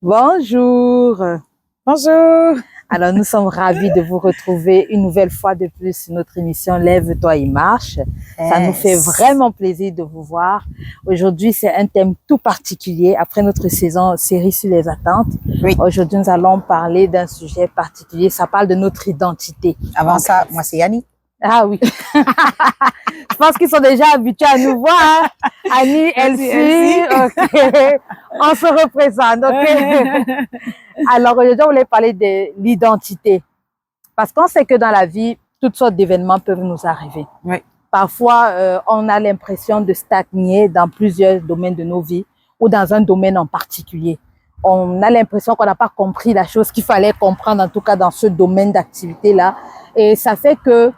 Bonjour. Bonjour. Alors, nous sommes ravis de vous retrouver une nouvelle fois de plus sur notre émission Lève-toi et marche. Ça nous fait vraiment plaisir de vous voir. Aujourd'hui, c'est un thème tout particulier après notre série sur les attentes. Oui. Aujourd'hui, nous allons parler d'un sujet particulier. Ça parle de notre identité. Avant ça, moi, c'est Yanni. Ah oui. Je pense qu'ils sont déjà habitués à nous voir. Hein? Annie, Elsie. OK. On se représente. OK. Alors, aujourd'hui, on voulait parler de l'identité. Parce qu'on sait que dans la vie, toutes sortes d'événements peuvent nous arriver. Oui. Parfois, on a l'impression de stagner dans plusieurs domaines de nos vies ou dans un domaine en particulier. On a l'impression qu'on n'a pas compris la chose qu'il fallait comprendre, en tout cas dans ce domaine d'activité-là. Et ça fait que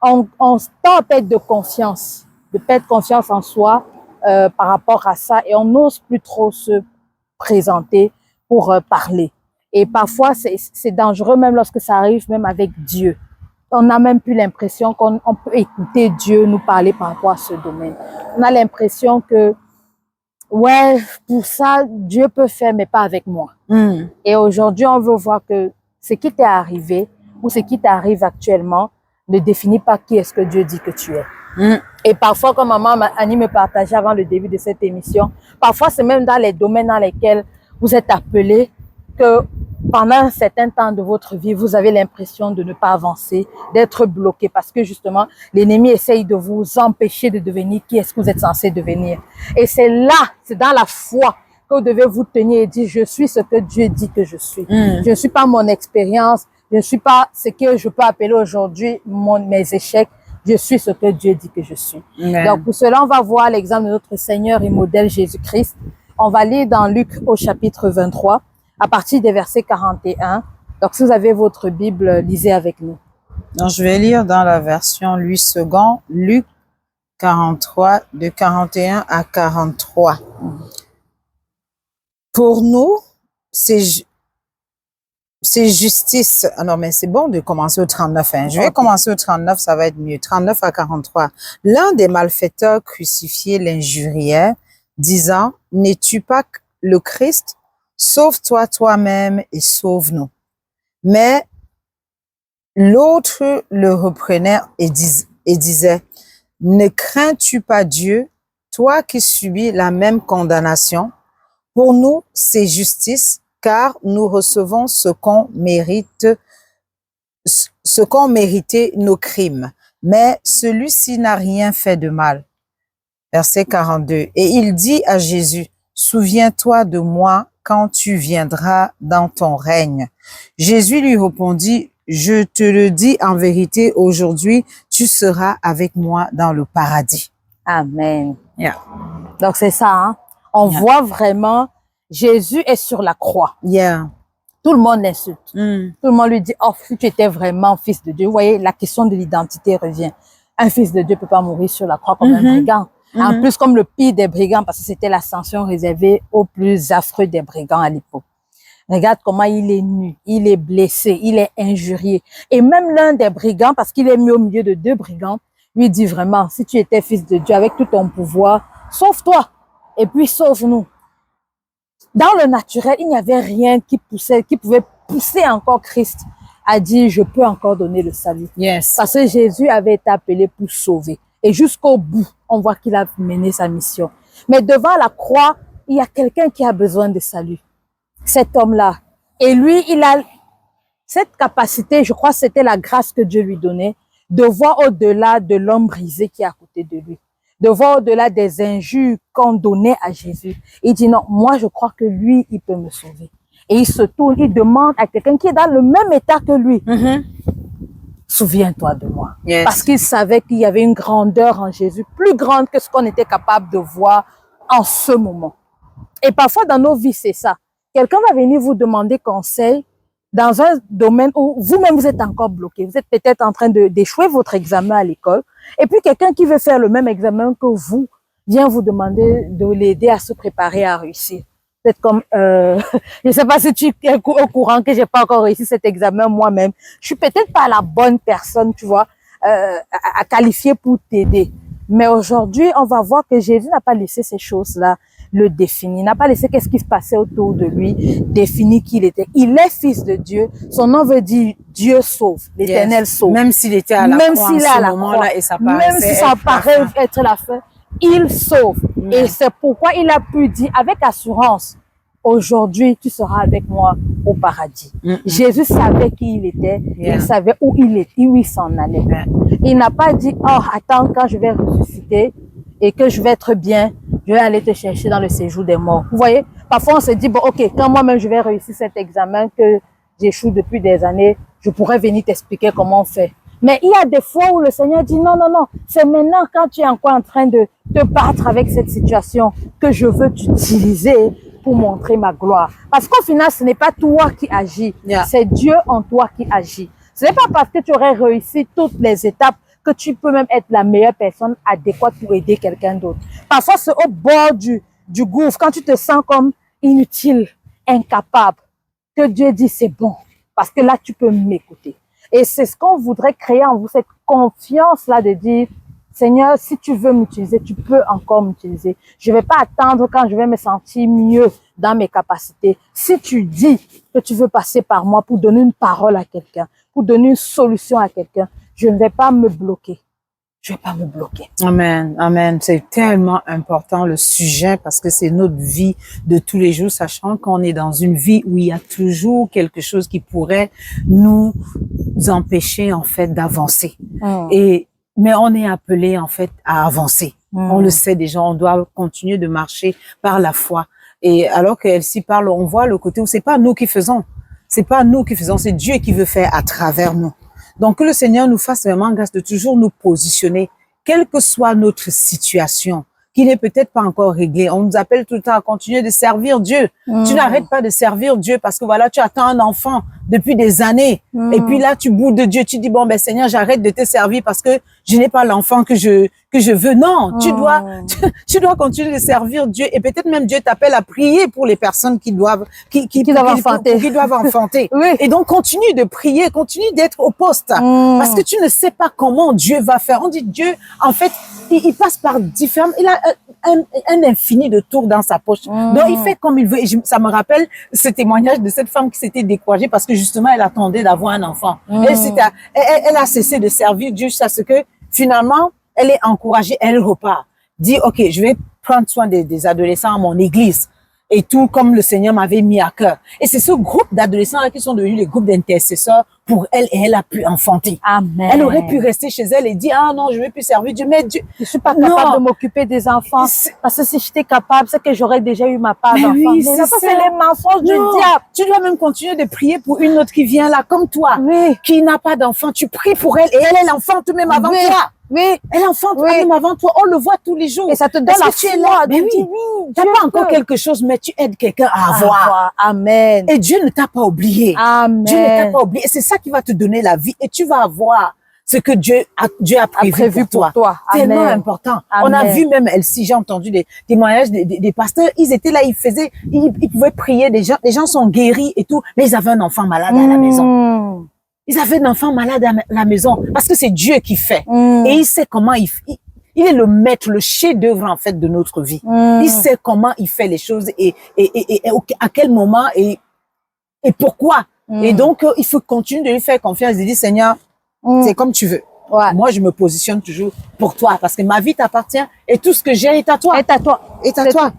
on se tend à perdre de confiance, de perdre confiance en soi par rapport à ça, et on n'ose plus trop se présenter pour parler. Et parfois, c'est dangereux même lorsque ça arrive même avec Dieu. On n'a même plus l'impression qu'on peut écouter Dieu nous parler par rapport à ce domaine. On a l'impression que, ouais, pour ça, Dieu peut faire, mais pas avec moi. Et aujourd'hui, on veut voir que ce qui t'est arrivé ou ce qui t'arrive actuellement ne définit pas qui est-ce que Dieu dit que tu es. Et parfois, comme maman Annie me partageait avant le début de cette émission, parfois c'est même dans les domaines dans lesquels vous êtes appelés que pendant un certain temps de votre vie, vous avez l'impression de ne pas avancer, d'être bloqué parce que justement, l'ennemi essaye de vous empêcher de devenir qui est-ce que vous êtes censé devenir. Et c'est là, c'est dans la foi que vous devez vous tenir et dire, je suis ce que Dieu dit que je suis. Je ne suis pas mon expérience. Je ne suis pas ce que je peux appeler aujourd'hui mes échecs. Je suis ce que Dieu dit que je suis. Amen. Donc, pour cela, on va voir l'exemple de notre Seigneur et modèle Jésus-Christ. On va lire dans Luc au chapitre 23, à partir des versets 41. Donc, si vous avez votre Bible, lisez avec nous. Donc, je vais lire dans la version Louis II, Luc 43, de 41 à 43. Pour nous, c'est justice. Ah non, mais c'est bon de commencer au 39. Hein. Je vais commencer au 39, ça va être mieux. 39 à 43. L'un des malfaiteurs crucifiés l'injuriait, disant, « N'es-tu pas le Christ? Sauve-toi toi-même et sauve-nous. » Mais l'autre le reprenait et disait, « Ne crains-tu pas Dieu, toi qui subis la même condamnation? Pour nous, c'est justice, car nous recevons ce qu'ont méritait nos crimes. Mais celui-ci n'a rien fait de mal. » Verset 42. Et il dit à Jésus, « Souviens-toi de moi quand tu viendras dans ton règne. » Jésus lui répondit, « Je te le dis en vérité, aujourd'hui, tu seras avec moi dans le paradis. » Amen. Yeah. Donc, c'est ça, hein? On voit vraiment, Jésus est sur la croix. Yeah. Tout le monde l'insulte. Tout le monde lui dit, « Oh, si tu étais vraiment fils de Dieu. » Vous voyez, la question de l'identité revient. Un fils de Dieu ne peut pas mourir sur la croix comme un brigand. En plus, comme le pire des brigands, parce que c'était l'ascension réservée aux plus affreux des brigands à l'époque. Regarde comment il est nu, il est blessé, il est injurié. Et même l'un des brigands, parce qu'il est mis au milieu de deux brigands, lui dit vraiment, si tu étais fils de Dieu, avec tout ton pouvoir, sauve-toi et puis sauve-nous. Dans le naturel, il n'y avait rien qui pouvait pousser encore Christ à dire, je peux encore donner le salut. Yes. Parce que Jésus avait été appelé pour sauver. Et jusqu'au bout, on voit qu'il a mené sa mission. Mais devant la croix, il y a quelqu'un qui a besoin de salut. Cet homme-là. Et lui, il a cette capacité, je crois que c'était la grâce que Dieu lui donnait, de voir au-delà de l'homme brisé qui est à côté de lui. De voir au-delà des injures qu'on donnait à Jésus. Il dit non, moi je crois que lui, il peut me sauver. Et il se tourne, il demande à quelqu'un qui est dans le même état que lui. Souviens-toi de moi. Yes. Parce qu'il savait qu'il y avait une grandeur en Jésus, plus grande que ce qu'on était capable de voir en ce moment. Et parfois dans nos vies, c'est ça. Quelqu'un va venir vous demander conseil dans un domaine où vous-même vous êtes encore bloqué. Vous êtes peut-être en train d'échouer votre examen à l'école. Et puis quelqu'un qui veut faire le même examen que vous vient vous demander de l'aider à se préparer à réussir. Peut-être comme, je ne sais pas si tu es au courant que j'ai pas encore réussi cet examen moi-même. Je suis peut-être pas la bonne personne, tu vois, à qualifier pour t'aider. Mais aujourd'hui, on va voir que Jésus n'a pas laissé ces choses-là le définir, n'a pas laissé qu'est-ce qui se passait autour de lui, définir qui il était. Il est fils de Dieu. Son nom veut dire Dieu sauve, l'Éternel sauve. Même s'il était à la croix en ce moment-là et ça paraissait même si ça paraît être la fin, il sauve. Et c'est pourquoi il a pu dire avec assurance, aujourd'hui, tu seras avec moi au paradis. Jésus savait qui il était, il savait où il était, où il s'en allait. Il n'a pas dit, oh, attends, quand je vais ressusciter et que je vais être bien, je vais aller te chercher dans le séjour des morts. Vous voyez, parfois on se dit, bon, ok, quand moi-même je vais réussir cet examen que j'échoue depuis des années, je pourrais venir t'expliquer comment on fait. Mais il y a des fois où le Seigneur dit, non, non, non, c'est maintenant quand tu es encore en train de te battre avec cette situation que je veux t'utiliser pour montrer ma gloire. Parce qu'au final, ce n'est pas toi qui agis, c'est Dieu en toi qui agit. Ce n'est pas parce que tu aurais réussi toutes les étapes que tu peux même être la meilleure personne adéquate pour aider quelqu'un d'autre. Parfois, c'est au bord du gouffre, quand tu te sens comme inutile, incapable, que Dieu dit c'est bon, parce que là, tu peux m'écouter. Et c'est ce qu'on voudrait créer en vous, cette confiance-là de dire, Seigneur, si tu veux m'utiliser, tu peux encore m'utiliser. Je ne vais pas attendre quand je vais me sentir mieux dans mes capacités. Si tu dis que tu veux passer par moi pour donner une parole à quelqu'un, pour donner une solution à quelqu'un, je ne vais pas me bloquer. Je ne vais pas me bloquer. Amen, amen. C'est tellement important le sujet parce que c'est notre vie de tous les jours, sachant qu'on est dans une vie où il y a toujours quelque chose qui pourrait nous empêcher en fait d'avancer. Mais on est appelé en fait à avancer. On le sait déjà, on doit continuer de marcher par la foi. Et alors qu'elle s'y parle, on voit le côté où c'est pas nous qui faisons. C'est pas nous qui faisons, c'est Dieu qui veut faire à travers nous. Donc, que le Seigneur nous fasse vraiment grâce de toujours nous positionner, quelle que soit notre situation, qui n'est peut-être pas encore réglée. On nous appelle tout le temps à continuer de servir Dieu. Tu n'arrêtes pas de servir Dieu parce que voilà, tu attends un enfant depuis des années. Et puis là, tu boudes de Dieu. Tu dis, bon, ben, Seigneur, j'arrête de te servir parce que je n'ai pas l'enfant que je veux. Non, tu dois continuer de servir Dieu. Et peut-être même Dieu t'appelle à prier pour les personnes qui doivent enfanter. Oui. Et donc, continue de prier, continue d'être au poste. Parce que tu ne sais pas comment Dieu va faire. On dit Dieu, en fait, il passe par différents, il a un infini de tours dans sa poche. Donc, il fait comme il veut. Et ça me rappelle ce témoignage de cette femme qui s'était découragée parce que justement, elle attendait d'avoir un enfant. Elle a cessé de servir Dieu jusqu'à ce que finalement, elle est encouragée, elle repart. Dit, OK, je vais prendre soin des adolescents à mon église. Et tout comme le Seigneur m'avait mis à cœur. Et c'est ce groupe d'adolescents qui sont devenus les groupes d'intercesseurs pour elle et elle a pu enfanter. Amen. Elle aurait pu rester chez elle et dire, ah non, je ne vais plus servir Dieu. Mais Dieu, je suis pas capable de m'occuper des enfants. Parce que si j'étais capable, c'est que j'aurais déjà eu ma part d'enfant. Oui, c'est les mensonges du diable. Tu dois même continuer de prier pour une autre qui vient là, comme toi, oui, qui n'a pas d'enfant. Tu pries pour elle et elle enfante même avant toi. Oui, elle enfante même avant toi. On le voit tous les jours. Et ça te donne la foi. Tu es là. Mais oui, tu n'as pas encore quelque chose, mais tu aides quelqu'un à avoir. Amen. Et Dieu ne t'a pas oublié. Amen. Dieu ne t'a pas oublié. Et c'est ça qui va te donner la vie. Et tu vas avoir ce que Dieu a prévu pour toi. C'est tellement important. Amen. On a vu même Elsie, j'ai entendu des témoignages des pasteurs. Ils étaient là, ils pouvaient prier. Les gens sont guéris et tout, mais ils avaient un enfant malade à la maison. Ils avaient un enfant malade à la maison parce que c'est Dieu qui fait. Et il sait comment il est le maître, le chef-d'œuvre en fait de notre vie. Il sait comment il fait les choses et à quel moment et pourquoi. Et donc, il faut continuer de lui faire confiance et dire, Seigneur, c'est comme tu veux. Ouais. Moi, je me positionne toujours pour toi parce que ma vie t'appartient et tout ce que j'ai est à toi. Est à toi. Est à toi.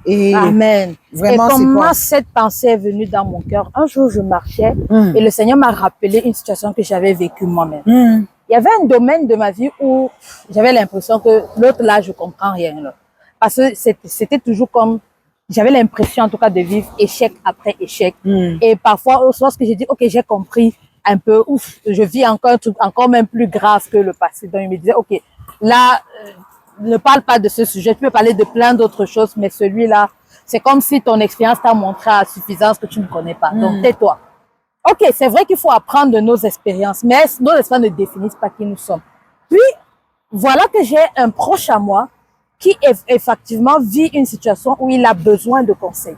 Et amen. Vraiment, et comment cette pensée est venue dans mon cœur? Un jour, je marchais et le Seigneur m'a rappelé une situation que j'avais vécue moi-même. Il y avait un domaine de ma vie où j'avais l'impression que l'autre là, je comprends rien. Là. Parce que c'était toujours comme, j'avais l'impression en tout cas de vivre échec après échec. Et parfois, lorsque j'ai dit, OK, j'ai compris un peu, ouf, je vis encore un truc encore même plus grave que le passé. Donc, il me disait, OK, là, ne parle pas de ce sujet, tu peux parler de plein d'autres choses, mais celui-là, c'est comme si ton expérience t'a montré à suffisance que tu ne connais pas. Donc, tais-toi. OK, c'est vrai qu'il faut apprendre de nos expériences, mais nos expériences ne définissent pas qui nous sommes. Puis, voilà que j'ai un proche à moi qui effectivement vit une situation où il a besoin de conseils.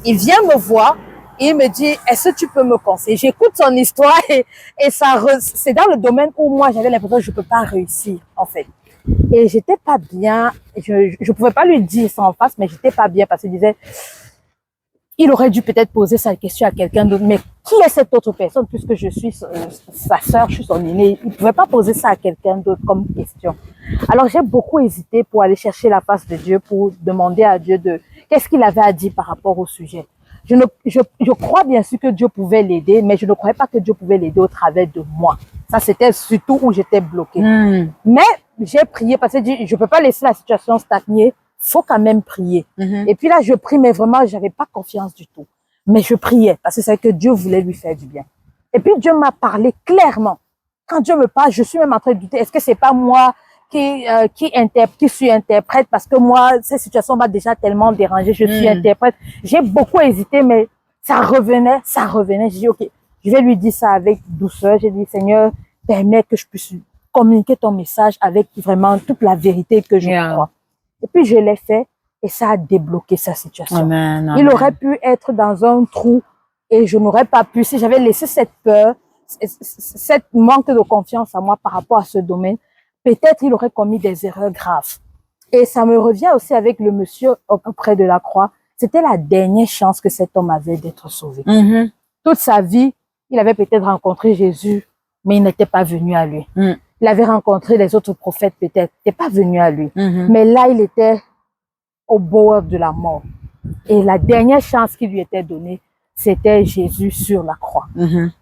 Il vient me voir et il me dit, est-ce que tu peux me conseiller? J'écoute son histoire et ça, c'est dans le domaine où moi, j'avais l'impression que je ne peux pas réussir, en fait. Et j'étais pas bien. Je pouvais pas lui dire ça en face, mais j'étais pas bien parce que je disais, il aurait dû peut-être poser sa question à quelqu'un d'autre. Mais qui est cette autre personne puisque je suis sa sœur, je suis son aînée. Il pouvait pas poser ça à quelqu'un d'autre comme question. Alors j'ai beaucoup hésité pour aller chercher la face de Dieu, pour demander à Dieu de qu'est-ce qu'il avait à dire par rapport au sujet. Je crois bien sûr que Dieu pouvait l'aider, mais je ne croyais pas que Dieu pouvait l'aider au travers de moi. Ça, c'était surtout où j'étais bloquée. Mais j'ai prié parce que je ne peux pas laisser la situation stagner. Faut quand même prier. Et puis là, je prie, mais vraiment, j'avais pas confiance du tout. Mais je priais parce que c'est que Dieu voulait lui faire du bien. Et puis Dieu m'a parlé clairement. Quand Dieu me parle, je suis même en train de douter. Est-ce que c'est pas moi qui suis interprète, parce que moi, cette situation m'a déjà tellement dérangée, je suis interprète. J'ai beaucoup hésité, mais ça revenait. J'ai dit, ok, je vais lui dire ça avec douceur. J'ai dit, Seigneur, permets que je puisse communiquer ton message avec vraiment toute la vérité que je crois. Et puis, je l'ai fait et ça a débloqué sa situation. Amen. Il aurait pu être dans un trou et je n'aurais pas pu, si j'avais laissé cette peur, cette manque de confiance à moi par rapport à ce domaine, peut-être il aurait commis des erreurs graves. Et ça me revient aussi avec le monsieur auprès de la croix. C'était la dernière chance que cet homme avait d'être sauvé. Toute sa vie, il avait peut-être rencontré Jésus, mais il n'était pas venu à lui. Il avait rencontré les autres prophètes peut-être, il n'était pas venu à lui. Mais là, il était au bord de la mort. Et la dernière chance qui lui était donnée, c'était Jésus sur la croix.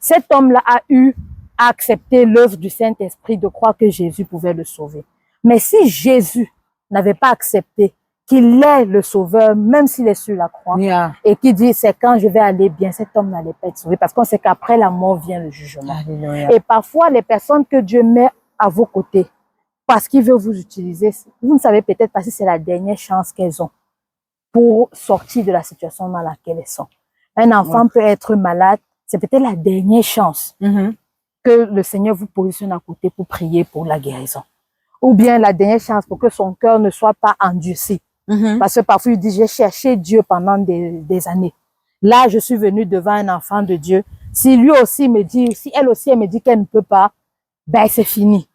Cet homme-là a accepté l'œuvre du Saint-Esprit de croire que Jésus pouvait le sauver. Mais si Jésus n'avait pas accepté qu'il est le sauveur, même s'il est sur la croix, et qui dit c'est quand je vais aller bien, cet homme n'allait pas être sauvé, parce qu'on sait qu'après la mort vient le jugement. Alléluia. Et parfois, les personnes que Dieu met à vos côtés, parce qu'il veut vous utiliser, vous ne savez peut-être pas si c'est la dernière chance qu'elles ont pour sortir de la situation dans laquelle elles sont. Un enfant peut être malade, c'est peut-être la dernière chance que le Seigneur vous positionne à côté pour prier pour la guérison. Ou bien la dernière chance pour que son cœur ne soit pas endurci. Parce que parfois il dit, j'ai cherché Dieu pendant des années. Là, je suis venue devant un enfant de Dieu. Si lui aussi me dit, si elle aussi elle me dit qu'elle ne peut pas, ben c'est fini.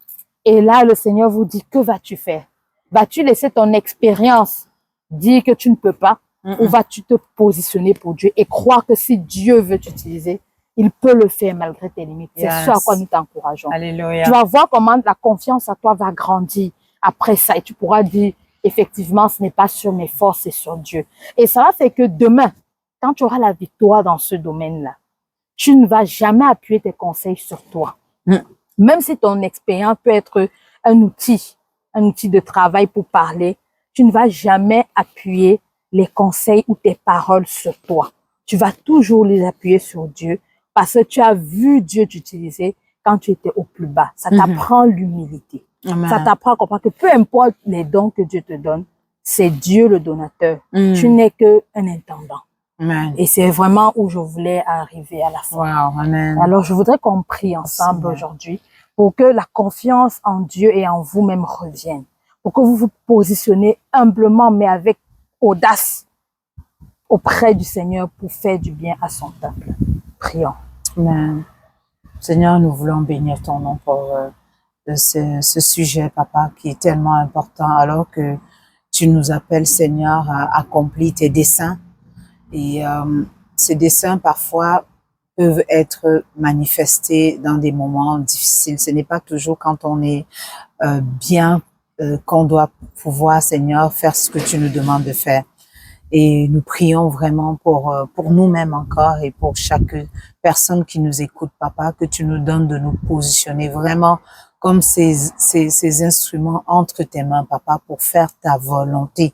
Et là, le Seigneur vous dit, que vas-tu faire? Vas-tu laisser ton expérience dire que tu ne peux pas? Ou vas-tu te positionner pour Dieu et croire que si Dieu veut t'utiliser, il peut le faire malgré tes limites. C'est ce à quoi nous t'encourageons. Alléluia. Tu vas voir comment la confiance à toi va grandir après ça et tu pourras dire, effectivement, ce n'est pas sur mes forces, c'est sur Dieu. Et ça va faire que demain, quand tu auras la victoire dans ce domaine-là, tu ne vas jamais appuyer tes conseils sur toi. Même si ton expérience peut être un outil de travail pour parler, tu ne vas jamais appuyer les conseils ou tes paroles sur toi. Tu vas toujours les appuyer sur Dieu parce que tu as vu Dieu t'utiliser quand tu étais au plus bas. Ça t'apprend l'humilité. Ça t'apprend à comprendre que peu importe les dons que Dieu te donne, c'est Dieu le donateur. Tu n'es qu'un intendant. Et c'est vraiment où je voulais arriver à la fin. Alors, je voudrais qu'on prie ensemble aujourd'hui pour que la confiance en Dieu et en vous-même revienne. Pour que vous vous positionnez humblement, mais avec audace auprès du Seigneur pour faire du bien à son peuple. Prions. Amen. Seigneur, nous voulons bénir ton nom pour ce sujet, Papa, qui est tellement important, alors que tu nous appelles, Seigneur, à accomplir tes desseins. Et ces desseins, parfois, peuvent être manifestés dans des moments difficiles. Ce n'est pas toujours quand on est bien qu'on doit pouvoir, Seigneur, faire ce que tu nous demandes de faire. Et nous prions vraiment pour nous-mêmes encore et pour chaque personne qui nous écoute, Papa, que tu nous donnes de nous positionner vraiment comme ces instruments entre tes mains, Papa, pour faire ta volonté,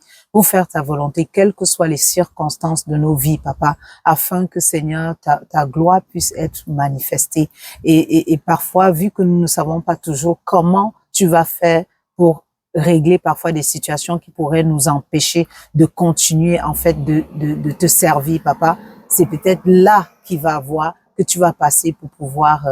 quelles que soient les circonstances de nos vies, Papa, afin que, Seigneur, ta gloire puisse être manifestée. Et parfois, vu que nous ne savons pas toujours comment tu vas faire pour régler parfois des situations qui pourraient nous empêcher de continuer, en fait, de te servir, Papa, c'est peut-être là qu'il va avoir que tu vas passer pour pouvoir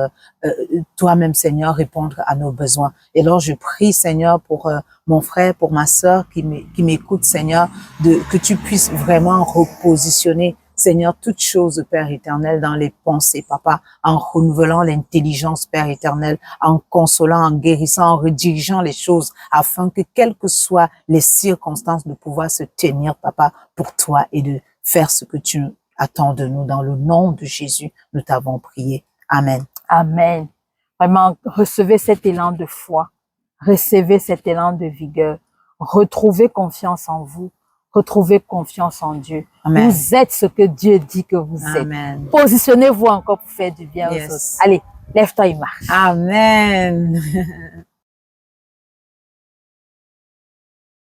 toi-même, Seigneur, répondre à nos besoins. Et alors, je prie, Seigneur, pour mon frère, pour ma sœur qui m'écoute, Seigneur, que tu puisses vraiment repositionner Seigneur, toutes choses, Père éternel, dans les pensées, Papa, en renouvelant l'intelligence, Père éternel, en consolant, en guérissant, en redirigeant les choses, afin que, quelles que soient les circonstances, de pouvoir se tenir, Papa, pour toi et de faire ce que tu attends de nous. Dans le nom de Jésus, nous t'avons prié. Amen. Amen. Vraiment, recevez cet élan de foi. Recevez cet élan de vigueur. Retrouvez confiance en vous. Retrouvez confiance en Dieu. Amen. Vous êtes ce que Dieu dit que vous Amen. êtes. Positionnez-vous encore pour faire du bien aux autres. Yes. Allez, lève-toi et marche. Amen.